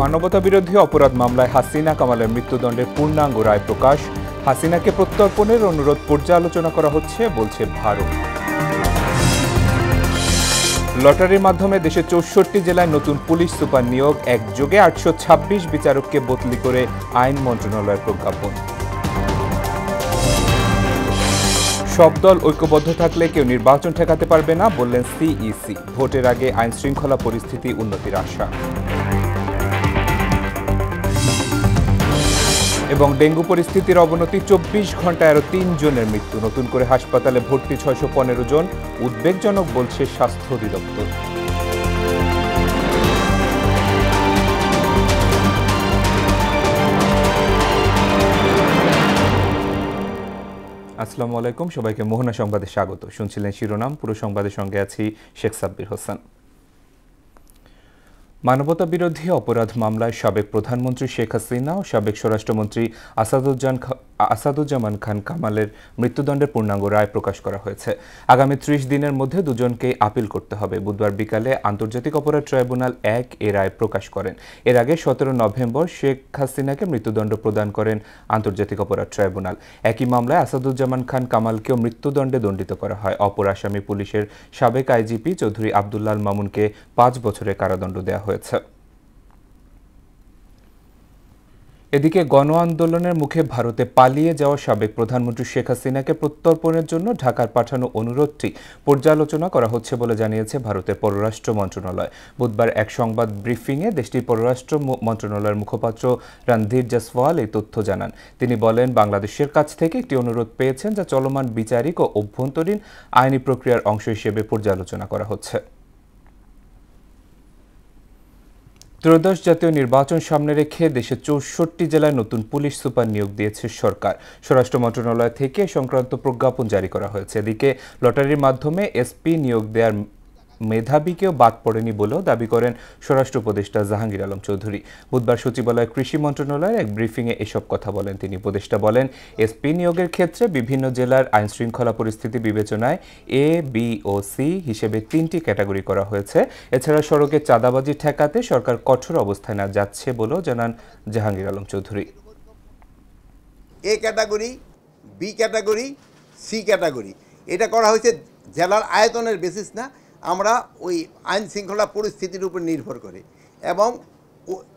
মানবতাবিরোধী অপরাধ মামলায় হাসিনা কামালের মৃত্যুদণ্ডের পূর্ণাঙ্গ রায় প্রকাশ। হাসিনাকে প্রত্যর্পণের অনুরোধ পর্যালোচনা করা হচ্ছে বলছে ভারত। লটারির মাধ্যমে দেশে 64 জেলায় নতুন পুলিশ সুপার নিয়োগ, একযোগে 826 বিচারককে বদলি করে আইন মন্ত্রণালয়ের প্রজ্ঞাপন। সব দল ঐক্যবদ্ধ থাকলে কেউ নির্বাচন ঠেকাতে পারবে না বললেন সিইসি। ভোটের আগে আইন শৃঙ্খলা পরিস্থিতি উন্নতির আশা। এবং ডেঙ্গু পরিস্থিতির অবনতি, 24 ঘন্টায় আরও 3 জনের মৃত্যু। নতুন করে হাসপাতালে ভর্তি 615 জন, উদ্বেগজনক বলছে স্বাস্থ্য অধিদপ্তর। আসসালামু আলাইকুম, সবাইকে মোহনা সংবাদে স্বাগত। শুনছিলেন শিরোনাম, পুরো সংবাদের সঙ্গে আছি শেখ সাব্বির হোসেন। মানবতাবিরোধী অপরাধ মামলায় সাবেক প্রধানমন্ত্রী শেখ হাসিনা ও সাবেক স্বরাষ্ট্রমন্ত্রী আসাদুজ্জামান খান কামালের মৃত্যুদণ্ডের পূর্ণাঙ্গ রায় প্রকাশ করা হয়েছে। আগামী 30 দিনের মধ্যে দুজনকে আপিল করতে হবে। বুধবার বিকালে আন্তর্জাতিক অপরাধ ট্রাইব্যুনাল 1 এ রায় প্রকাশ করেন। এর আগে 17 নভেম্বর শেখ হাসিনাকে মৃত্যুদণ্ড প্রদান করেন আন্তর্জাতিক অপরাধ ট্রাইব্যুনাল। একই মামলায় আসাদুজ্জামান খান কামালকেও মৃত্যুদণ্ডে দণ্ডিত করা হয়। অপর আসামি পুলিশের সাবেক আইজিপি চৌধুরী আব্দুল্লাহ মামুনকে 5 বছরের কারাদণ্ড দেওয়া হয়েছে। এদিকে গণ আন্দোলনের মুখে ভারতে পালিয়ে যাওয়া সাবেক প্রধানমন্ত্রী শেখ হাসিনাকে প্রত্যর্পণের জন্য ঢাকার পাঠানো অনুরোধটি পর্যালোচনা করা হচ্ছে বলে জানিয়েছে ভারতের পররাষ্ট্র মন্ত্রণালয়। বুধবার এক সংবাদ ব্রিফিংয়ে দেশটির পররাষ্ট্র মন্ত্রণালয়ের মুখপাত্র রণধীর জয়সওয়াল এই তথ্য জানান। তিনি বলেন, বাংলাদেশের কাছ থেকে একটি অনুরোধ পেয়েছেন যা চলমান বিচারিক ও অভ্যন্তরীণ আইনি প্রক্রিয়ার অংশ হিসেবে পর্যালোচনা করা হচ্ছে। ত্রয়োদশ জাতীয় নির্বাচন সামনে রেখে দেশে 64 জেলায় নতুন পুলিশ সুপার নিয়োগ দিয়েছে সরকার। স্বরাষ্ট্র মন্ত্রণালয় থেকে সংক্রান্ত প্রজ্ঞাপন জারি করা হয়েছে। এদিকে লটারির মাধ্যমে এসপি নিয়োগ দেওয়ার মেধাবীকেও বাদ পড়েনি বলেও দাবি করেন স্বরাষ্ট্র উপদেষ্টা জাহাঙ্গীর আলম চৌধুরী। বুধবার সচিবালয় কৃষি মন্ত্রণালয়ের এক ব্রিফিংয়ে এসব কথা বলেন তিনি। উপদেষ্টা বলেন, এসপি নিয়োগের ক্ষেত্রে বিভিন্ন জেলার আইন শৃঙ্খলা পরিস্থিতি বিবেচনায় এ, বি ও সি হিসেবে 3টি ক্যাটাগরি করা হয়েছে। এছাড়া সড়কে চাঁদাবাজি ঠেকাতে সরকার কঠোর অবস্থায় না যাচ্ছে বলেও জানান Jahangir Alam Chowdhury. A category, B category, C category এটা করা হয়েছে জেলার আয়তনের বেসিস না, আমরা ওই আইন শৃঙ্খলা পরিস্থিতির উপর নির্ভর করে এবং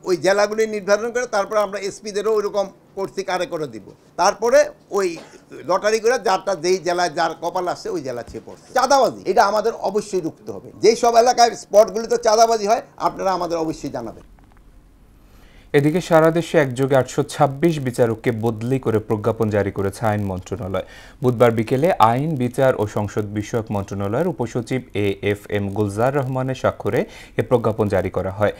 ওই জেলাগুলি নির্ধারণ করে তারপরে আমরা এসপিদেরও ওইরকম করছি কারে করে দিব। তারপরে ওই লটারি করে যারটা যেই জেলায় যার কপাল আসছে ওই জেলা ছেয়ে পড়ছে। চাঁদাবাজি এটা আমাদের অবশ্যই রুখতে হবে। যেই সব এলাকায় স্পটগুলিতে চাঁদাবাজি হয় আপনারা আমাদের অবশ্যই জানাবেন। এদিকে সারা দেশে একযোগে 826 বিচারককে বদলি করে প্রজ্ঞাপন জারি করেছে আইন মন্ত্রণালয়। বুধবার বিকেলে আইন, বিচার ও সংসদ বিষয়ক মন্ত্রণালয়ের উপসচিব AFM গুলজার রহমানের স্বাক্ষরে এ প্রজ্ঞাপন জারি করা হয়।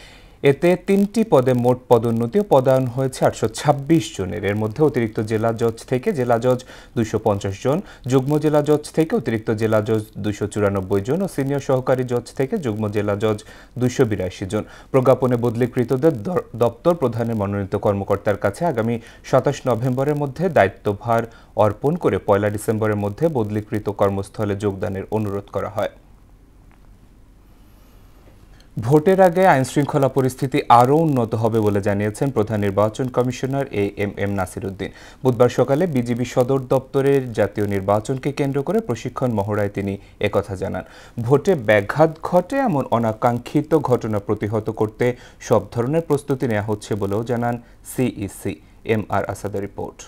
এতে 3টি পদে মোট পদোন্নতি ও পদায়ন হয়েছে 826 জনের। এর মধ্যে অতিরিক্ত জেলা জজ থেকে জেলা জজ 250 জন, যুগ্ম জেলা জজ থেকে অতিরিক্ত জেলা জজ 294 জন ও সিনিয়র সহকারী জজ থেকে যুগ্ম জেলা জজ 282 জন। প্রজ্ঞাপনে বদলিকৃতদের দপ্তর প্রধানের মনোনীত কর্মকর্তার কাছে আগামী 27 নভেম্বরের মধ্যে দায়িত্বভার অর্পণ করে 1 ডিসেম্বরের মধ্যে বদলিকৃত কর্মস্থলে যোগদানের অনুরোধ করা হয়। ভোটের আগে আইন শৃঙ্খলা পরিস্থিতি আরও উন্নত হবে বলে জানিয়েছেন প্রধান নির্বাচন কমিশনার AMM নাসির উদ্দিন। বুধবার সকালে বিজিবি সদর দপ্তরের জাতীয় নির্বাচনকে কেন্দ্র করে প্রশিক্ষণ মহড়ায় তিনি একথা জানান। ভোটে ব্যাঘাত ঘটে এমন অনাকাঙ্ক্ষিত ঘটনা প্রতিহত করতে সব ধরনের প্রস্তুতি নেওয়া হচ্ছে বলেও জানান সিইসি। MR আসাদের রিপোর্ট।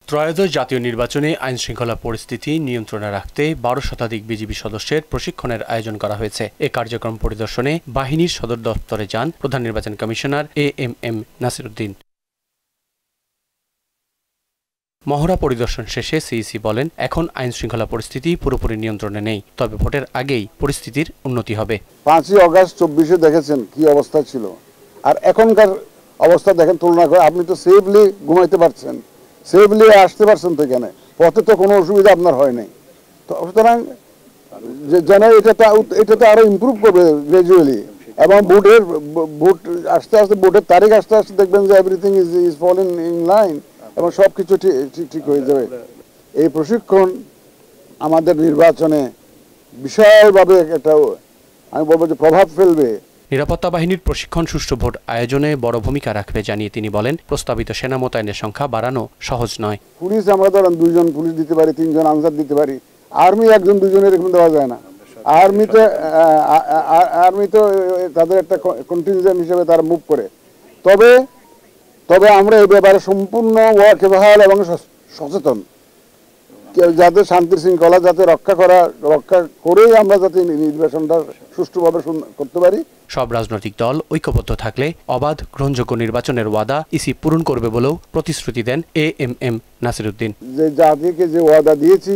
ত্রয়োদশ জাতীয় নির্বাচনে আইন শৃঙ্খলা পরিস্থিতি নিয়ন্ত্রণে রাখতে 12 শতাধিক বিজিবি সদস্যের প্রশিক্ষণের আয়োজন করা হয়েছে। এ কার্যক্রম পরিদর্শনে বাহিনীর সদর দপ্তরে যান প্রধান নির্বাচন কমিশনার AMM নাসির উদ্দিন। মহড়া পরিদর্শন শেষে সিইসি বলেন, এখন আইন শৃঙ্খলা পরিস্থিতি পুরোপুরি নিয়ন্ত্রণে নেই, তবে ভোটের আগেই পরিস্থিতির উন্নতি হবে। 5 আগস্ট 24-এ দেখেছেন কি অবস্থা ছিল, আর এখনকার অবস্থা দেখেন তুলনা করে। আপনি তো সেফলি ঘুমাইতে পারছেন, সেফলি আসতে পারছেন তো, এখানে পথে তো কোনো অসুবিধা আপনার হয় নাই। তো সুতরাং যেন এটা তো আরো ইমপ্রুভ করবে গ্রাজুয়ালি, এবং ভোট আস্তে আস্তে ভোটের তারিখ আস্তে আস্তে দেখবেন যে everything is fall in line এবং সব কিছু ঠিক হয়ে যাবে। এই প্রশিক্ষণ আমাদের নির্বাচনে বিশালভাবে একটা আমি বলবো যে প্রভাব ফেলবে। নিরাপত্তা বাহিনীর প্রশিক্ষণ সুষ্ঠু ভোট আয়োজনে বড় ভূমিকা রাখবে জানিয়ে তিনি বলেন, প্রস্তাবিত সেনা মোতায়েনের সংখ্যা বাড়ানো সহজ নয়। পুলিশ আমরা ধরেন 2 জন পুলিশ দিতে পারি, 3 জন আনসার দিতে পারি, আর্মি 1 জন 2 জনের এরকম দেওয়া যায় না। আর্মি তো তাদের একটা কন্টিনজেন্ট হিসেবে তারা মুভ করে। তবে আমরা এই ব্যাপারে সম্পূর্ণ ওয়াকিবহাল এবং সচেতন, যাতে শান্তি শৃঙ্খলা যাতে রক্ষা করেই আমরা যাতে নির্বাচনটা সুষ্ঠুভাবে করতে পারি। সব রাজনৈতিক দল ঐক্যবদ্ধ থাকলে অবাধ গ্রহণযোগ্য নির্বাচনের ওয়াদা ইসি পূরণ করবে বলেও প্রতিশ্রুতি দেন AMM নাসিরউদ্দিন। যে জাতিকে যে ওয়াদা দিয়েছি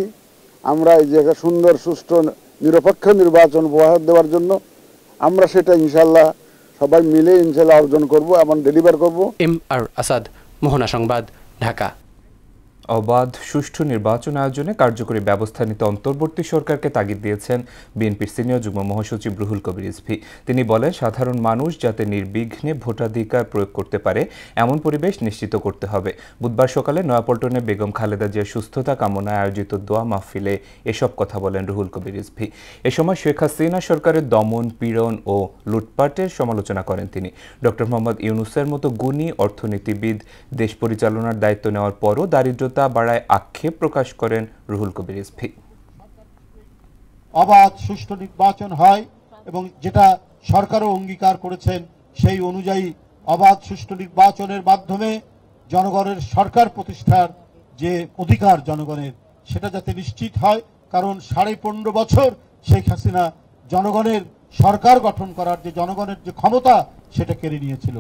আমরা এই যে সুন্দর সুষ্ঠু নিরপেক্ষ নির্বাচন উপহার দেওয়ার জন্য আমরা সেটা ইনশাল্লাহ সবাই মিলে ইনশাল্লাহ অর্জন করব এবং ডেলিভার করব। MR আসাদ, মোহনা সংবাদ, ঢাকা। অবাধ সুষ্ঠু নির্বাচন আয়োজনে কার্যকরী ব্যবস্থা নিতে অন্তর্বর্তী সরকারকে তাগিদ দিয়েছেন বিএনপির সিনিয়র যুগ্ম মহাসচিব রুহুল কবির রিজভী। তিনি বলেন, সাধারণ মানুষ যাতে নির্বিঘ্নে ভোটাধিকার প্রয়োগ করতে পারে এমন পরিবেশ নিশ্চিত করতে হবে। বুধবার সকালে নয়াপল্টনে বেগম খালেদা জিয়ার সুস্থতা কামনায় আয়োজিত দোয়া মাহফিলে এসব কথা বলেন রুহুল কবির রিজভী। এ সময় শেখ হাসিনা সরকারের দমন, পীড়ন ও লুটপাটের সমালোচনা করেন তিনি। ডক্টর মোহাম্মদ ইউনূসের মতো গুণী অর্থনীতিবিদ দেশ পরিচালনার দায়িত্ব নেওয়ার পরও দারিদ্রতা বাড়ায় আক্ষেপ প্রকাশ করেন রুহুল কবির রিজভী। অবাধ সুষ্ঠু নির্বাচন হয় এবং যেটা সরকারও অঙ্গীকার করেছেন সেই অনুযায়ী অবাধ সুষ্ঠু নির্বাচনের মাধ্যমে জনগণের সরকার প্রতিষ্ঠার যে অধিকার জনগণের সেটা যাতে নিশ্চিত হয়, কারণ 15.5 বছর শেখ হাসিনা জনগণের সরকার গঠন করার যে জনগণের যে ক্ষমতা সেটা কেড়ে নিয়েছিল।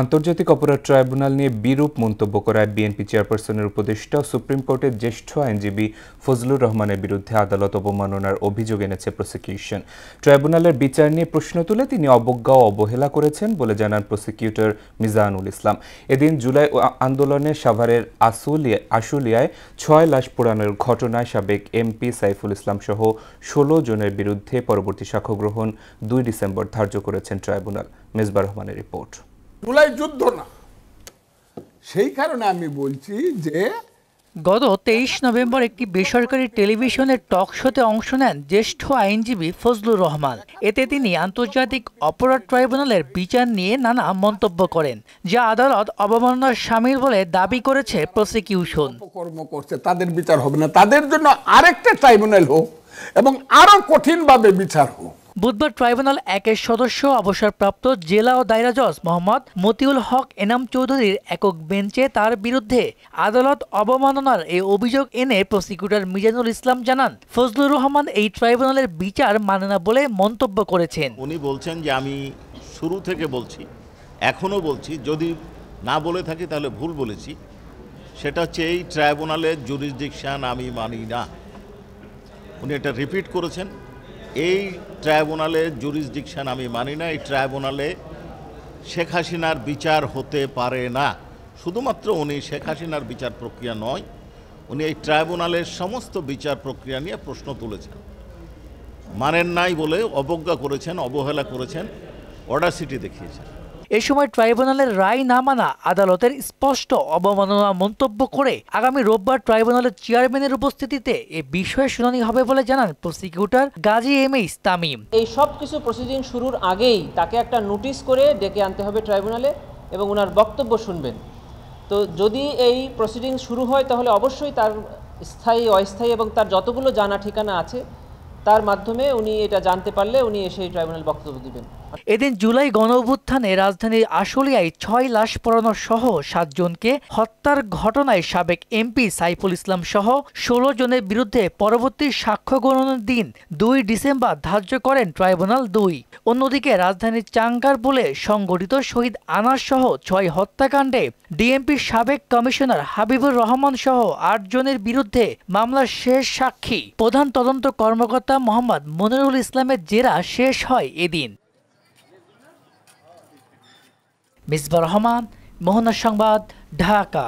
আন্তর্জাতিক অপরাধ ট্রাইব্যুনাল নিয়ে বিরূপ মন্তব্য করায় বিএনপি চেয়ারপারসনের উপদেষ্টা সুপ্রিম কোর্টের জ্যেষ্ঠ আইনজীবী ফজলুর রহমানের বিরুদ্ধে আদালত অবমাননার অভিযোগ এনেছে প্রসিকিউশন। ট্রাইব্যুনালের বিচার নিয়ে প্রশ্ন তুলে তিনি অবজ্ঞা ও অবহেলা করেছেন বলে জানান প্রসিকিউটর মিজানুল ইসলাম। এদিন জুলাই আন্দোলনে সাভারের আশুলিয়ায় 6 লাশ পোড়ানোর ঘটনায় সাবেক এমপি সাইফুল ইসলাম সহ 16 জনের বিরুদ্ধে পরবর্তী সাক্ষ্য গ্রহণ 2 ডিসেম্বর ধার্য করেছেন ট্রাইব্যুনাল। মেজবা রহমানের রিপোর্ট। জুলাই যুদ্ধ না, সেই কারণে আমি বলছি যে গত 23 নভেম্বর একটি বেসরকারি টেলিভিশনের টক শোতে অংশ নেন জ্যেষ্ঠ আইনজীবী ফজলুর রহমান। এতে তিনি আন্তর্জাতিক অপরাধ ট্রাইব্যুনালের বিচার নিয়ে নানা মন্তব্য করেন, যা আদালত অবমাননার শামিল বলে দাবি করেছে প্রসিকিউশন। কর্ম করছে তাদের বিচার হবে না, তাদের জন্য আরেকটা ট্রাইব্যুনাল হোক এবং আরো কঠিনভাবে বিচার হোক। বুধবার ট্রাইব্যুনাল 1-এর সদস্য অবসরপ্রাপ্ত জেলা ও দায়রা জজ মোহাম্মদ মতিউল হক এনাম চৌধুরীর একক বেঞ্চে তার বিরুদ্ধে আদালত অবমাননার এই অভিযোগ এনে প্রসিকিউটর মিজানুল ইসলাম জানান, ফজলুর রহমান এই ট্রাইব্যুনালের বিচার মানে না বলে মন্তব্য করেছেন। উনি বলছেন যে আমি শুরু থেকে বলছি, এখনও বলছি, যদি না বলে থাকি তাহলে ভুল বলেছি। সেটা হচ্ছে এই ট্রাইব্যুনালের জুরিসডিকশন আমি মানি না। উনি এটা রিপিট করেছেন, এই ট্রাইব্যুনালের জুরিসডিকশন আমি মানি না। এই ট্রাইব্যুনালে শেখ হাসিনার বিচার হতে পারে না। শুধুমাত্র উনি শেখ হাসিনার বিচার প্রক্রিয়া নয়, উনি এই ট্রাইব্যুনালের সমস্ত বিচার প্রক্রিয়া নিয়ে প্রশ্ন তুলেছেন। মানেন নাই বলে অবজ্ঞা করেছেন, অবহেলা করেছেন, অডাসিটি দেখিয়েছেন। এ সময় ট্রাইব্যুনালের রায় না মানা আদালতের স্পষ্ট অবমাননা মন্তব্য করে আগামী রোববার ট্রাইব্যুনালের চেয়ারম্যানের উপস্থিতিতে এ বিষয়ে শুনানি হবে বলে জানান প্রসিকিউটর গাজী এমএইচ তামিম। এই সব কিছু প্রসিডিং শুরুর আগেই তাকে একটা নোটিশ করে ডেকে আনতে হবে ট্রাইব্যুনালে এবং ওনার বক্তব্য শুনবেন। তো যদি এই প্রসিডিং শুরু হয় তাহলে অবশ্যই তার স্থায়ী, অস্থায়ী এবং তার যতগুলো জানা ঠিকানা আছে তার মাধ্যমে উনি এটা জানতে পারলে উনি এসে ট্রাইব্যুনাল বক্তব্য দিবেন। এদিন জুলাই গণঅভ্যুত্থানে রাজধানীর আশুলিয়ায় 6 লাশ পোড়ানো সহ 7 জনকে হত্যার ঘটনায় সাবেক এমপি সাইফুল ইসলাম সহ 16 জনের বিরুদ্ধে পরবর্তী সাক্ষ্য গ্রহণের দিন 2 ডিসেম্বর ধার্য করেন ট্রাইব্যুনাল 2। অন্যদিকে রাজধানীর চাঙ্গারপুলে সংগঠিত শহীদ আনাস সহ 6 হত্যাকাণ্ডে ডিএমপির সাবেক কমিশনার হাবিবুর রহমান সহ 8 জনের বিরুদ্ধে মামলার শেষ সাক্ষী প্রধান তদন্ত কর্মকর্তা মোহাম্মদ মনিরুল ইসলামের জেরা শেষ হয় এদিন। মিসবা রহমান, মোহনা সংবাদ, ঢাকা।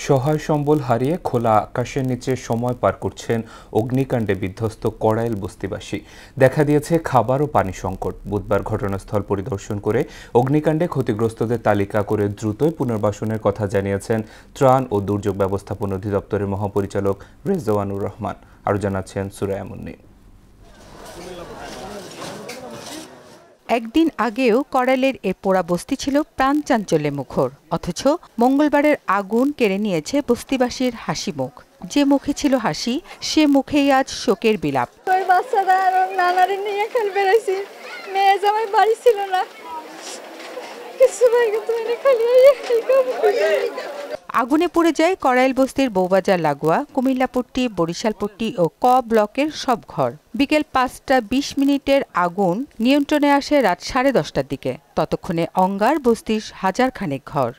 সহায় সম্বল হারিয়ে খোলা আকাশের নিচে সময় পার করছেন অগ্নিকাণ্ডে বিধ্বস্ত কড়াইল বস্তিবাসী। দেখা দিয়েছে খাবার ও পানি সংকট। বুধবার ঘটনাস্থল পরিদর্শন করে অগ্নিকাণ্ডে ক্ষতিগ্রস্তদের তালিকা করে দ্রুতই পুনর্বাসনের কথা জানিয়েছেন ত্রাণ ও দুর্যোগ ব্যবস্থাপনা অধিদপ্তরের মহাপরিচালক রেজওয়ানুর রহমান। আরও জানাচ্ছেন সুরায়া মুন্নি। একদিন আগেও কড়াইলের এ পোড়া বস্তি ছিল প্রাণ চাঞ্চল্যে মুখর, অথচ মঙ্গলবারের আগুন কেড়ে নিয়েছে বস্তিবাসীর হাসি মুখ। যে মুখে ছিল হাসি, সে মুখেই আজ শোকের বিলাপ। ওই বাচ্চারা আর নানারে নিয়ে খেলে বেড়াইছি, মেয়ে জামাই বাড়ি ছিল না, কিছু আগুনে পুড়ে যায় কড়াইল বস্তির বৌবাজার লাগোয়া কুমিল্লাপট্টি, বরিশালপট্টি ও ক ব্লকের সব ঘর। বিকেল 5:20 আগুন নিয়ন্ত্রণে আসে রাত 10:30টার দিকে। ততক্ষণে অঙ্গার বস্তির হাজার খানেক ঘর।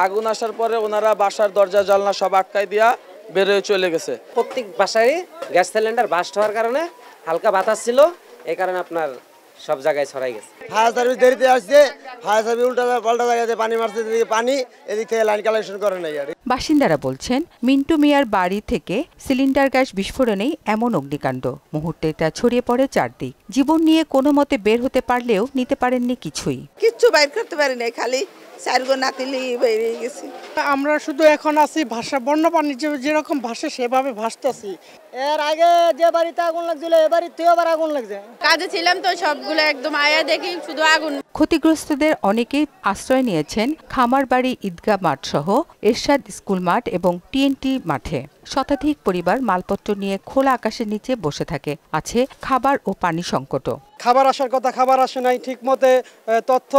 আগুন আসার পরে ওনারা বাসার দরজা জানলা সব আটকাই দিয়া বের হয়ে চলে গেছে। প্রত্যেক বাসায় গ্যাস সিলিন্ডার বাস্ট হওয়ার কারণে হালকা বাতাস ছিল, এই কারণে আপনার সব জায়গায় ছড়াই গেছে। ফায়ার সার্ভিস দেরিতে আসছে, ফায়ার সার্ভিস উল্টা পাল্টা জায়গাতে পানি মারছে, এদিকে পানি, এদিক থেকে লাইন কালেকশন করে নাই। বাসিন্দারা বলছেন, মিন্টু মিয়ার বাড়ি থেকে সিলিন্ডার গ্যাস বিস্ফোরণেই এমন অগ্নিকাণ্ড। মুহূর্তে তা ছড়িয়ে পড়ে চারদিক। জীবন নিয়ে কোনো মতে বের হতে পারলেও নিতে পারেননি কিছুই। কিচ্ছু বাইর করতে পারি নাই, খালি চারগো নাতিলি বেরিয়ে গেছি। আমরা শুধু এখন আছি ভাষা বন্য পানি যেরকম ভাসে সেভাবে ভাসতেছি। এর আগে যে বাড়িতে আগুন লাগছিল এ বাড়িতেও আবার আগুন লাগছে। কাজে ছিলাম তো সবগুলো একদম আয়া দেখি শুধু আগুন। ক্ষতিগ্রস্তদের অনেকেই আশ্রয় নিয়েছেন খামারবাড়ি ঈদগাহ মাঠ সহ এরশাদ স্কুল মাঠ এবং টিএনটি মাঠে। শতাধিক পরিবার মালপত্র নিয়ে খোলা আকাশের নিচে বসে থাকে। আছে খাবার ও পানি সংকটও। খাবার আসার কথা, খাবার আসে নাই ঠিক মতে, তথ্য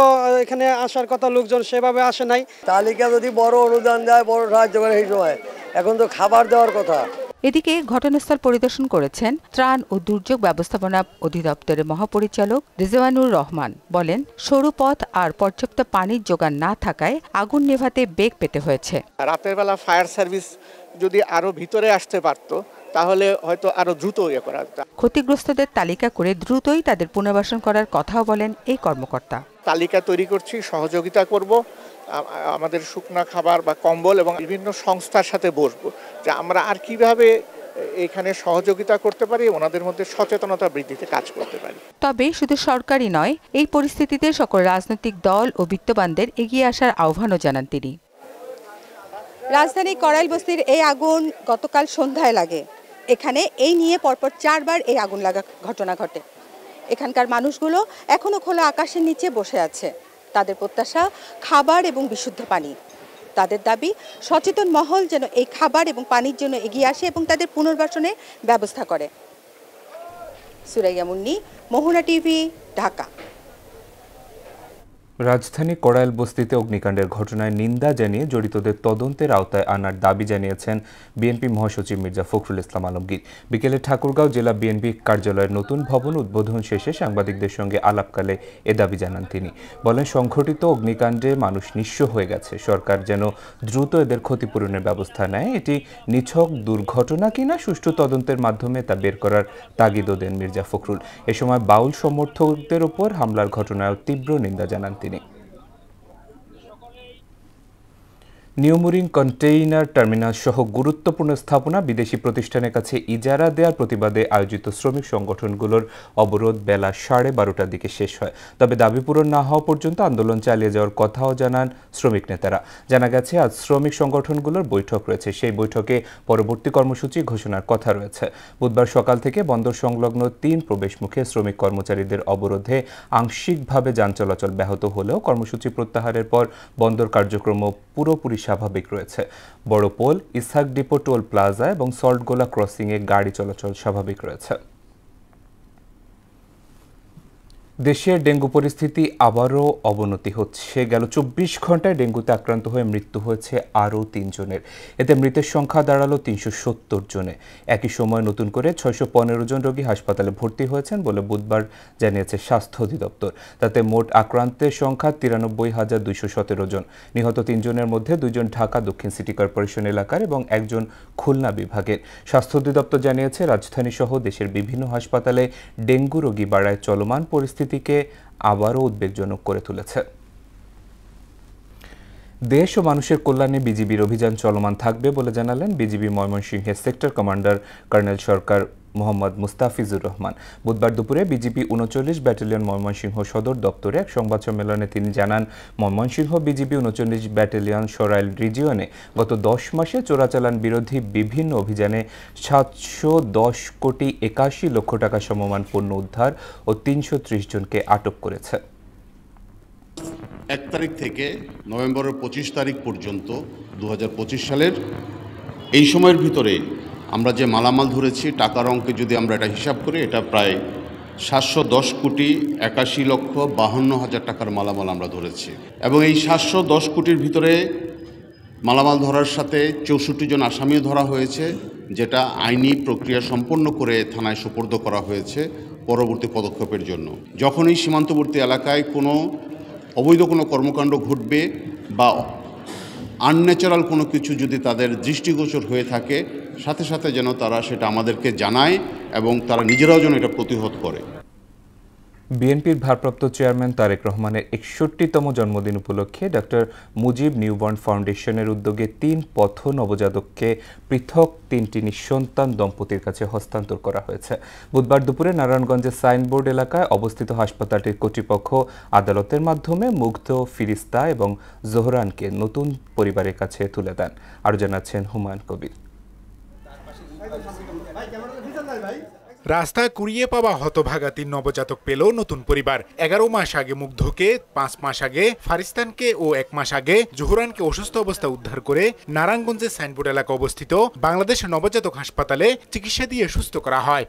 এখানে আসার কথা লোকজন সেভাবে আসে নাই। তালিকা যদি বড় অনুদান দেয়, বড় সাহায্য করে সেই সময়, এখন তো খাবার দেওয়ার কথা। এদিকে ঘটনাস্থল পরিদর্শন করেছেন ত্রাণ ও দুর্যোগ ব্যবস্থাপনা অধিদপ্তরের মহাপরিচালক রিজওয়ানুর রহমান। বলেন, সরু পথ আর পর্যাপ্ত পানির যোগান না থাকায় আগুন নেভাতে বেগ পেতে হয়েছে। রাতের বেলা ফায়ার সার্ভিস যদি আরো ভিতরে আসতে পারতো তাহলে হয়তো আরো দ্রুত ইয়ে করা যেত। ক্ষতিগ্রস্তদের তালিকা করে দ্রুতই তাদের পুনর্বাসন করার কথাও বলেন এই কর্মকর্তা। তালিকা তৈরি করছি, সহযোগিতা করব, আমাদের শুকনা খাবার বা কম্বল এবং বিভিন্ন সংস্থার সাথে বসবো যে আমরা আর কিভাবে এখানে সহযোগিতা করতে পারি, ওনাদের মধ্যে সচেতনতা বৃদ্ধিতে কাজ করতে পারি। তবে শুধু সরকারি নয়, এই পরিস্থিতিতে সকল রাজনৈতিক দল ও বিত্তবানদের এগিয়ে আসার আহ্বানও জানান তিনি। রাজধানী কড়াইল বস্তির এই আগুন গতকাল সন্ধ্যায় লাগে। এখানে এই নিয়ে পরপর 4 বার এই আগুন লাগা ঘটনা ঘটে। এখানকার মানুষগুলো এখনো খোলা আকাশের নিচে বসে আছে। তাদের প্রত্যাশা খাবার এবং বিশুদ্ধ পানি। তাদের দাবি সচেতন মহল যেন এই খাবার এবং পানির জন্য এগিয়ে আসে এবং তাদের পুনর্বাসনের ব্যবস্থা করে। সুরাইয়া মুন্নি, মোহনা টিভি, ঢাকা। রাজধানী কড়াইল বস্তিতে অগ্নিকাণ্ডের ঘটনায় নিন্দা জানিয়ে জড়িতদের তদন্তের আওতায় আনার দাবি জানিয়েছেন বিএনপি মহাসচিব মির্জা ফখরুল ইসলাম আলমগীর। বিকেলে ঠাকুরগাঁও জেলা বিএনপি কার্যালয়ের নতুন ভবন উদ্বোধন শেষে সাংবাদিকদের সঙ্গে আলাপকালে এ দাবি জানান তিনি। বলেন, সংঘটিত অগ্নিকাণ্ডে মানুষ নিঃস্ব হয়ে গেছে। সরকার যেন দ্রুত এদের ক্ষতিপূরণের ব্যবস্থা নেয়। এটি নিছক দুর্ঘটনা কিনা সুষ্ঠু তদন্তের মাধ্যমে তা বের করার তাগিদও দেন মির্জা ফখরুল। এ সময় বাউল সমর্থকদের উপর হামলার ঘটনায় তীব্র নিন্দা জানান তিনি। নিউমুরিং কন্টেইনার টার্মিনাল সহ গুরুত্বপূর্ণ স্থাপনা বিদেশি প্রতিষ্ঠানের কাছে ইজারা দেওয়ার প্রতিবাদে আয়োজিত শ্রমিক সংগঠনগুলোর অবরোধ বেলা 12:30টার দিকে শেষ হয়। তবে দাবি পূরণ না হওয়া পর্যন্ত আন্দোলন চালিয়ে যাওয়ার কথাও জানান শ্রমিক নেতারা। জানা গেছে, আজ শ্রমিক সংগঠনগুলোর বৈঠক রয়েছে। সেই বৈঠকে পরবর্তী কর্মসূচি ঘোষণার কথা রয়েছে। বুধবার সকাল থেকে বন্দর সংলগ্ন 3 প্রবেশমুখে শ্রমিক কর্মচারীদের অবরোধে আংশিকভাবে যান চলাচল ব্যাহত হলেও কর্মসূচি প্রত্যাহারের পর বন্দর কার্যক্রম পুরোপুরি স্বাভাবিক রয়েছে। Barapol, Ishaq depot toll plaza এবং সল্টগোলা ক্রসিংয়ে গাড়ি চলাচল স্বাভাবিক রয়েছে। দেশের ডেঙ্গু পরিস্থিতি আবারও অবনতি হচ্ছে। গেল 24 ঘন্টায় ডেঙ্গুতে আক্রান্ত হয়ে মৃত্যু হয়েছে আরও 3 জনের। এতে মৃতের সংখ্যা দাঁড়ালো 370 জনে। একই সময় নতুন করে 615 জন রোগী হাসপাতালে ভর্তি হয়েছেন বলে বুধবার জানিয়েছে স্বাস্থ্য অধিদপ্তর। তাতে মোট আক্রান্তের সংখ্যা 93,217 জন। নিহত 3 জনের মধ্যে 2 জন ঢাকা দক্ষিণ সিটি কর্পোরেশন এলাকার এবং 1 জন খুলনা বিভাগের। স্বাস্থ্য অধিদপ্তর জানিয়েছে, রাজধানী সহ দেশের বিভিন্ন হাসপাতালে ডেঙ্গু রোগী বাড়ায় চলমান পরিস্থিতিকে আবারও উদ্বেগজনক করে তুলেছে। দেশ ও মানুষের কল্যাণে বিজিবির অভিযান চলমান থাকবে বলে জানালেন বিজিবি ময়মনসিংহের সেক্টর কমান্ডার কর্নেল সরকার মোহাম্মদ মুস্তাফিজুর রহমান। বুধবার দুপুরে বিজিবি 39 ব্যাটালিয়ন ময়মনসিংহ সদর দপ্তরে এক সংবাদ সম্মেলনে তিনি জানান, ময়মনসিংহ বিজিবি 39 ব্যাটালিয়ন সরাইল রিজিয়নে গত 10 মাসে চোরাচালান বিরোধী বিভিন্ন অভিযানে 710 কোটি 81 লক্ষ টাকা সমমান পণ্য উদ্ধার ও 330 জনকে আটক করেছে। 1 তারিখ থেকে নভেম্বরের 25 তারিখ পর্যন্ত 2025 সালের এই সময়ের ভিতরে আমরা যে মালামাল ধরেছি টাকার অঙ্কে যদি আমরা এটা হিসাব করি, এটা প্রায় 710,81,52,000 টাকার মালামাল আমরা ধরেছি। এবং এই 710 কোটির ভিতরে মালামাল ধরার সাথে 64 জন আসামিও ধরা হয়েছে, যেটা আইনি প্রক্রিয়া সম্পন্ন করে থানায় সোপর্দ করা হয়েছে পরবর্তী পদক্ষেপের জন্য। যখনই সীমান্তবর্তী এলাকায় কোনো অবৈধ কোনো কর্মকাণ্ড ঘটবে বা আনন্যাচারাল কোনো কিছু যদি তাদের দৃষ্টিগোচর হয়ে থাকে, সাথে সাথে যেন তারা সেটা আমাদেরকে জানায় এবং তারা নিজেরাও যেন এটা প্রতিহত করে। বিএনপির ভারপ্রাপ্ত চেয়ারম্যান তারেক রহমানের 61তম জন্মদিন উপলক্ষে ডক্টর মুজিব নিউবর্ন ফাউন্ডেশনের উদ্যোগে 3 পথ নবজাতককে পৃথক 3টি নিঃসন্তান দম্পতির কাছে হস্তান্তর করা হয়েছে। বুধবার দুপুরে নারায়ণগঞ্জের সাইনবোর্ড এলাকায় অবস্থিত হাসপাতালটির কর্তৃপক্ষ আদালতের মাধ্যমে মুগ্ধ, ফিরিস্তা এবং জোহরানকে নতুন পরিবারের কাছে তুলে দেন। আরও জানাচ্ছেন হুমায়ুন কবির। রাস্তায় কুড়িয়ে পাওয়া হতভাগা 3 নবজাতক পেল নতুন পরিবার। 11 মাস আগে মুগ্ধকে, 5 মাস আগে ফারিস্তানকে ও 1 মাস আগে জোহরানকে অসুস্থ অবস্থায় উদ্ধার করে নারায়ণগঞ্জের সাইনবোর্ড এলাকা অবস্থিত বাংলাদেশ নবজাতক হাসপাতালে চিকিৎসা দিয়ে সুস্থ করা হয়।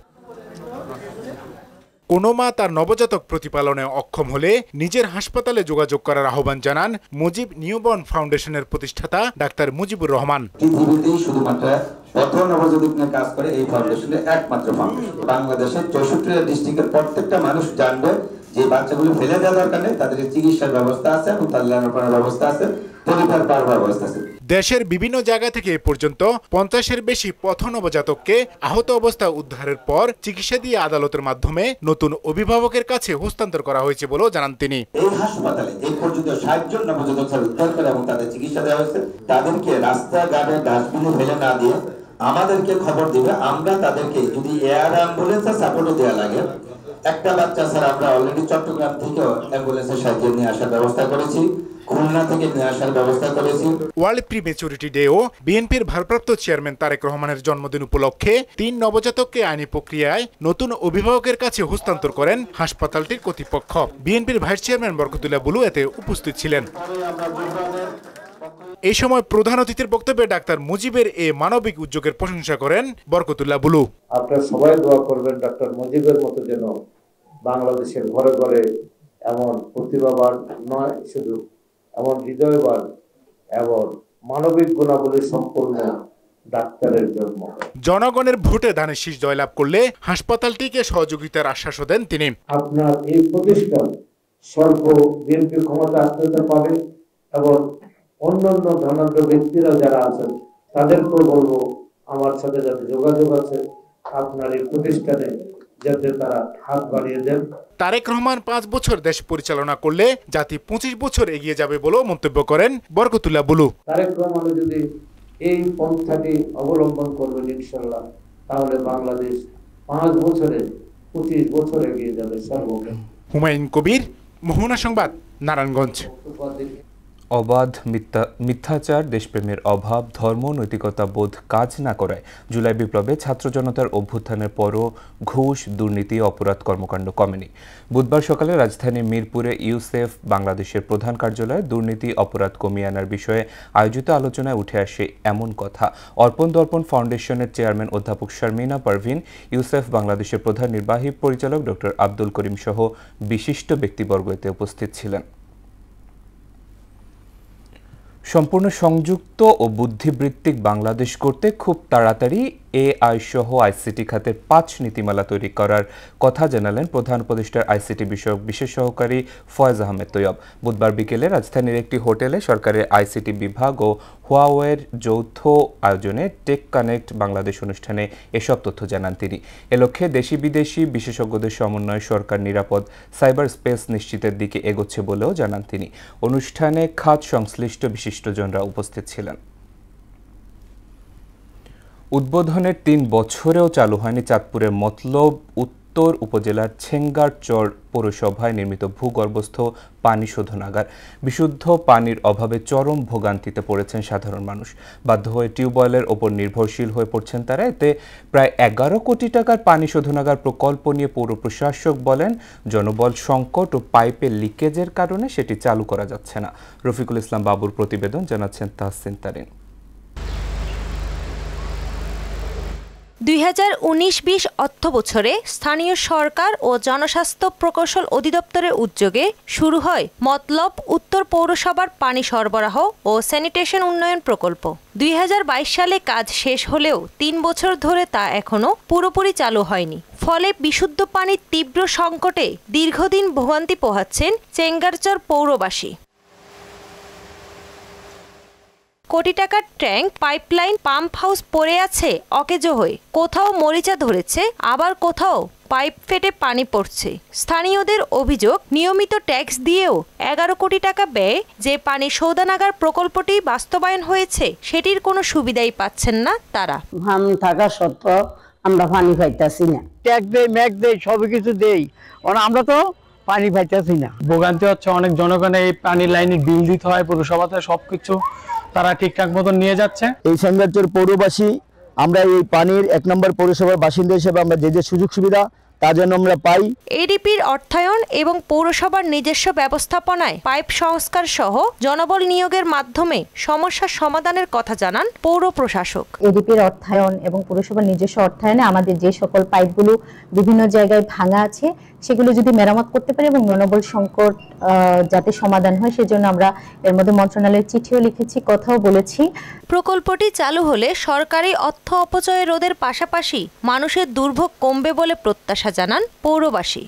কোনো মা তার নবজাতক প্রতিপালনে অক্ষম হলে নিজের হাসপাতালে যোগাযোগ করার আহ্বান জানান মুজিব নিউবর্ন ফাউন্ডেশনের প্রতিষ্ঠাতা ডাক্তার মুজিবুর রহমান। পৃথিবীতেই শুধুমাত্র পথ নবজাতক নিয়ে কাজ করে এই ফাউন্ডেশনের একমাত্র ফাউন্ডেশন। বাংলাদেশের 64টা ডিস্ট্রিক্টের প্রত্যেকটা মানুষ জানবে যে বাচ্চাগুলো ফেলে দেওয়া দরকার নেই, তাদের চিকিৎসার ব্যবস্থা আছে এবং তাদের লেখাপড়ার ব্যবস্থা আছে, পরিবার পালবার ব্যবস্থা আছে। দেশের বিভিন্ন জায়গা থেকে এ পর্যন্ত 50-এর বেশি পথ নবজাতককে আহত অবস্থায় উদ্ধারের পর চিকিৎসা দিয়ে আদালতের মাধ্যমে নতুন অভিভাবকের কাছে হস্তান্তর করা হয়েছে বলেও জানান তিনি। এই হাসপাতালে এই পর্যন্ত 60 জন নবজাতক উদ্ধার করে এবং তাদের চিকিৎসা দেওয়া হয়েছে। তাদেরকে রাস্তাঘাটে ডাস্টবিনে ফেলে না দিয়ে আমাদেরকে খবর দিবে, আমরা তাদেরকে যদি এয়ার অ্যাম্বুলেন্সের সাপোর্টও দেওয়া লাগে। একটা বাচ্চা স্যার আমরা অলরেডি চট্টগ্রাম থেকে অ্যাম্বুলেন্সের সাহায্যে নিয়ে আসার ব্যবস্থা করেছি, খুলনা থেকে নিয়ে আসার ব্যবস্থা করেছি। ওয়ার্ল্ড প্রিমেচুরিটি ডে ও বিএনপির ভারপ্রাপ্ত চেয়ারম্যান তারেক রহমানের জন্মদিন উপলক্ষে 3 নবজাতককে আইনি প্রক্রিয়ায় নতুন অভিভাবকের কাছে হস্তান্তর করেন হাসপাতালটির কর্তৃপক্ষ। বিএনপির ভাইস চেয়ারম্যান বরকতুল্লাহ বুলু এতে উপস্থিত ছিলেন। এই সময় প্রধান অতিথির বক্তব্যে ডাক্তার মুজিবের এই মানবিক উদ্যোগের প্রশংসা করেন বরকতুল্লাহ বুলু। আপনারা সবাই দোয়া করবেন ডাক্তার মুজিবের মতো যেন বাংলাদেশের ঘরে ঘরে এমন প্রতিভাবান নয়, শুধু এমন হৃদয়বান এবং মানবিক গুণাবলী সম্পন্ন ডাক্তারের জন্ম। জনগণের ভোটে ধানের শীষ জয়লাভ করলে হাসপাতালটিকে সহযোগিতার আশ্বাসও দেন তিনি। আপনার এই প্রতিষ্ঠান স্বল্প বিএনপি ক্ষমতা আসতে পাবে এবং অন্যান্য ধনাঢ্য ব্যক্তিরা যারা আছেন তাদেরকেও বলবো আমার সাথে যাতে যোগাযোগ আছে, আপনার এই প্রতিষ্ঠানে যাতে তারা হাত বাড়িয়ে দেন। তারেক রহমান 5 বছর দেশ পরিচালনা করলে জাতি 25 বছর এগিয়ে যাবে বলেও মন্তব্য করেন বরকতুল্লাহ বুলু। তারেক রহমান যদি এই পন্থাটি অবলম্বন করবেন ইনশাআল্লাহ, তাহলে বাংলাদেশ 5 বছরে 25 বছর এগিয়ে যাবে সর্বক্ষেত্রে। হুমায়ুন কবির, মোহনা সংবাদ, নারায়ণগঞ্জ। অবাধ মিথ্যাচার, দেশপ্রেমের অভাব, ধর্ম নৈতিকতা বোধ কাজ না করায় জুলাই বিপ্লবে ছাত্র জনতার অভ্যুত্থানের পরও ঘুষ, দুর্নীতি, অপরাধ কর্মকাণ্ড কমেনি। বুধবার সকালে রাজধানী মিরপুরে ইউসেফ বাংলাদেশের প্রধান কার্যালয়ে দুর্নীতি অপরাধ কমিয়ে আনার বিষয়ে আয়োজিত আলোচনায় উঠে আসে এমন কথা। অর্পণ দর্পণ ফাউন্ডেশনের চেয়ারম্যান অধ্যাপক শারমিনা পারভিন, ইউসেফ বাংলাদেশের প্রধান নির্বাহী পরিচালক ডক্টর আব্দুল করিম সহ বিশিষ্ট ব্যক্তিবর্গ এতে উপস্থিত ছিলেন। সম্পূর্ণ সংযুক্ত ও বুদ্ধিবৃত্তিক বাংলাদেশ করতে খুব তাড়াতাড়ি এআই সহ আইসিটি খাতের 5 নীতিমালা তৈরি করার কথা জানালেন প্রধান উপদেষ্টার আইসিটি বিষয়ক বিশেষ সহকারী ফয়েজ আহমেদ তৈয়ব। বুধবার বিকেলে রাজধানীর একটি হোটেলে সরকারের আইসিটি বিভাগ ও হুয়াওয়ের যৌথ আয়োজনে টেক কানেক্ট বাংলাদেশ অনুষ্ঠানে এসব তথ্য জানান তিনি। এ লক্ষ্যে দেশি বিদেশি বিশেষজ্ঞদের সমন্বয়ে সরকার নিরাপদ সাইবার স্পেস নিশ্চিতের দিকে এগোচ্ছে বলেও জানান তিনি। অনুষ্ঠানে খাত সংশ্লিষ্ট বিশিষ্টজনরা উপস্থিত ছিলেন। উদ্বোধনের 3 বছরেও চালু হয়নি চাঁদপুরের মতলব উত্তর উপজেলার ছেঙ্গারচর পৌরসভায় নির্মিত ভূগর্ভস্থ পানি শোধনাগার। বিশুদ্ধ পানির অভাবে চরম ভোগান্তিতে পড়েছেন সাধারণ মানুষ। বাধ্য হয়ে টিউবওয়েলের ওপর নির্ভরশীল হয়ে পড়ছেন তারা। এতে প্রায় 11 কোটি টাকার পানি শোধনাগার প্রকল্প নিয়ে পৌর প্রশাসক বলেন, জনবল সংকট ও পাইপের লিকেজের কারণে সেটি চালু করা যাচ্ছে না। রফিকুল ইসলাম বাবুর প্রতিবেদন, জানাচ্ছেন তাহসিন তারিন। 2019-20 অর্থবছরে স্থানীয় সরকার ও জনস্বাস্থ্য প্রকৌশল অধিদপ্তরের উদ্যোগে শুরু হয় মতলব উত্তর পৌরসভার পানি সরবরাহ ও স্যানিটেশন উন্নয়ন প্রকল্প। 2022 সালে কাজ শেষ হলেও 3 বছর ধরে তা এখনো পুরোপুরি চালু হয়নি। ফলে বিশুদ্ধ পানির তীব্র সংকটে দীর্ঘদিন ভোগান্তি পোহাচ্ছেন চেঙ্গারচর পৌরবাসী। কোটি টাকার ট্যাঙ্ক, পাইপলাইন, পাম্প হাউস পড়ে আছে অকেজো হয়ে। কোথাও মরিচা ধরেছে, আবার কোথাও পাইপ ফেটে পানি পড়ছে। স্থানীয়দের অভিযোগ, নিয়মিত ট্যাক্স দিয়েও 11 কোটি টাকা ব্যয়ে যে পানি শোধনাগার প্রকল্পটি বাস্তবায়ন হয়েছে সেটির কোনো সুবিধাই পাচ্ছেন না তারা। থাকা সত্ত্বেও আমরা পানি পাইতেছি না। ট্যাক্স দেই, ম্যাক দেই, সব কিছু দেই, আমরা তো পানি পাইতেছি না। ভোগান্তি হচ্ছে অনেক জনগণের। এই পানির লাইনের বিল দিতে হয় পৌরসভাতে, সবকিছু তারা ঠিকঠাক মতন নিয়ে যাচ্ছে। এই চেঙ্গারচর পৌরবাসী আমরা এই পানির 1 নম্বর পৌরসভার বাসিন্দা হিসেবে আমরা যে সুযোগ সুবিধা তার জন্য আমরা পাই। এডিপির অর্থায়ন এবং পৌরসভার নিজস্ব ব্যবস্থাপনায় পাইপ সংস্কার সহ জনবল নিয়োগের মাধ্যমে সমস্যার সমাধানের কথা জানান পৌর প্রশাসক। এডিপির অর্থায়ন এবং পৌরসভার নিজস্ব অর্থায়নে আমাদের যে সকল পাইপগুলো বিভিন্ন জায়গায় ভাঙা আছে সেগুলো যদি মেরামত করতে পারি এবং জনবল সংকট যাতে সমাধান হয় সেজন্য আমরা এর মধ্যে মন্ত্রণালয়ের চিঠিও লিখেছি, কথাও বলেছি। প্রকল্পটি চালু হলে সরকারি অর্থ অপচয় রোধের পাশাপাশি মানুষের দুর্ভোগ কমবে বলে প্রত্যাশা জানান পৌরবাসী।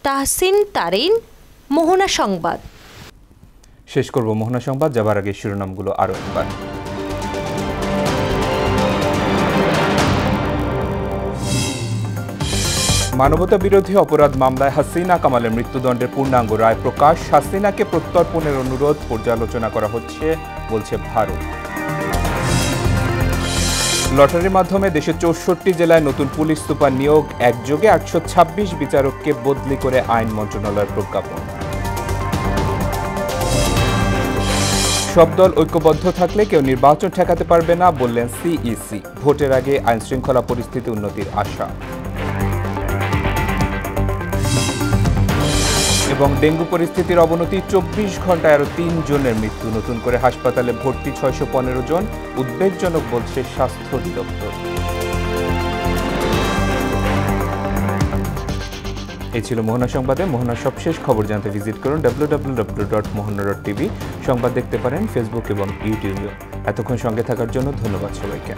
তাহসিন তারিন, মোহনা সংবাদ। শেষ করব মোহনা সংবাদ, যাবার আগে শিরোনামগুলো আরো একবার। মানবতা বিরোধী অপরাধ মামলায় হাসিনা কামালের মৃত্যুদণ্ডের পূর্ণাঙ্গ রায় প্রকাশ। হাসিনাকে প্রত্যর্পণের অনুরোধ পর্যালোচনা করা হচ্ছে বলছে ভারত। লটারির মাধ্যমে দেশের 64 জেলায় নতুন পুলিশ সুপার নিয়োগ, একযোগে 826 বিচারককে বদলি করে আইন মন্ত্রণালয়ের প্রজ্ঞাপন। সব দল ঐক্যবদ্ধ থাকলে কেউ নির্বাচন ঠেকাতে পারবে না বললেন সিইসি। ভোটের আগে আইন শৃঙ্খলা পরিস্থিতি উন্নতির আশা। এবং ডেঙ্গু পরিস্থিতির অবনতি, 24 ঘন্টায় আরো 3 জনের মৃত্যু। নতুন করে হাসপাতালে ভর্তি 615 জন, উদ্বেগজনক বলছে স্বাস্থ্য অধিদপ্তর। এই ছিল মোহনা সংবাদে। মোহনার সবশেষ খবর জানতে ভিজিট করুন www.mohana.tv। সংবাদ দেখতে পারেন ফেসবুক এবং ইউটিউবে। এতক্ষণ সঙ্গে থাকার জন্য ধন্যবাদ সবাইকে।